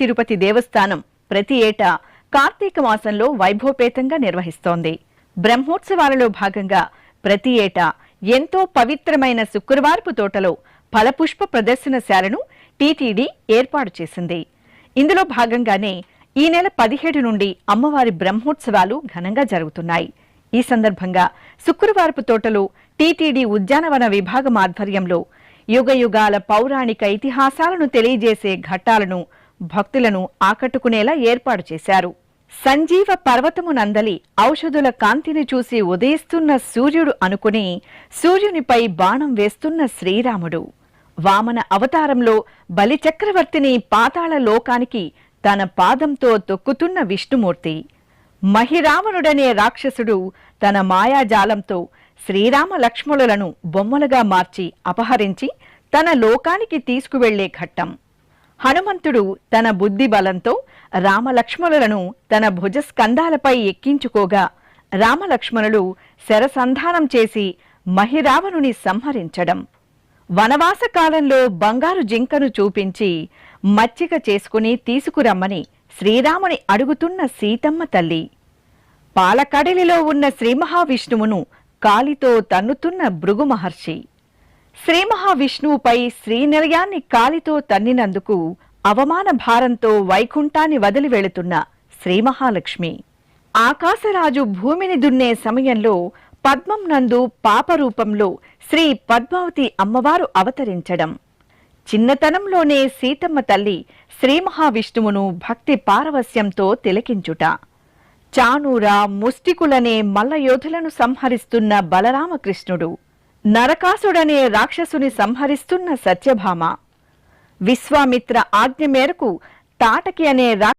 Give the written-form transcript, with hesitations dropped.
తిరుపతి దేవస్థానం ప్రతి ఏటా కార్తీక మాసంలో వైభవపేతంగా నిర్వహిస్తోంది. బ్రహ్మోత్సవాలలో భాగంగా ప్రతి ఏటా ఎంతో పవిత్రమైన శుక్రవారపు తోటలో ఫలపుష్ప ప్రదర్శనశాలను టీటీడీ ఏర్పాటు చేసింది. ఇందులో భాగంగానే ఈ నెల 17 నుండి అమ్మవారి బ్రహ్మోత్సవాలు ఘనంగా జరుగుతున్నాయి. ఈ సందర్భంగా శుక్రవారపు తోటలో టీటీడీ ఉద్యానవన విభాగం ఆధ్వర్యంలో యుగయుగాల పౌరాణిక ఇతిహాసాలను తెలియజేసే ఘట్టాలను భక్తులను ఆకట్టుకునేలా ఏర్పాటు చేశారు. సంజీవ పర్వతము నందలి ఔషధుల కాంతిని చూసి ఉదయిస్తున్న సూర్యుడు అనుకుని సూర్యునిపై బాణం వేస్తున్న శ్రీరాముడు, వామన అవతారంలో బలిచక్రవర్తిని పాతాళ లోకానికి తన పాదంతో తొక్కుతున్న విష్ణుమూర్తి, మహిరావణుడనే రాక్షసుడు తన మాయాజాలంతో శ్రీరామ లక్ష్మణులను బొమ్మలుగా మార్చి అపహరించి తన లోకానికి తీసుకువెళ్లే ఘట్టం, హనుమంతుడు తన బుద్ధి బలంతో రామలక్ష్మణులను తన భుజస్కంధాలపై ఎక్కించుకోగా రామలక్ష్మణులు శరసంధానం చేసి మహిరావణుని సంహరించడం, వనవాస కాలంలో బంగారు జింకను చూపించి మచ్చిక చేసుకుని తీసుకురమ్మని శ్రీరాముని అడుగుతున్న సీతమ్మ తల్లి, పాలకడలిలో ఉన్న శ్రీ మహావిష్ణువును కాలితో తన్నుతున్న భృగు మహర్షి, శ్రీ మహావిష్ణువుపై శ్రీనిలయాన్ని కాలితో తన్నినందుకు అవమాన భారంతో వైకుంఠాన్ని వదిలి వెళుతున్న శ్రీ మహాలక్ష్మి, ఆకాశరాజు భూమిని దున్నే సమయంలో పద్మం నందు పాపరూపంలో శ్రీ పద్మావతి అమ్మవారు అవతరించడం, చిన్నతనంలోనే సీతమ్మ తల్లి శ్రీ మహావిష్ణువును భక్తి పారవస్యంతో తిలకించుట, చానూర ముష్టికులనే మల్లయోధులను సంహరిస్తున్న బలరామకృష్ణుడు, నరకాసుడనే రాక్షసుని సంహరిస్తున్న సత్యభామ, విశ్వామిత్ర ఆజ్ఞ మేరకు తాటకి అనే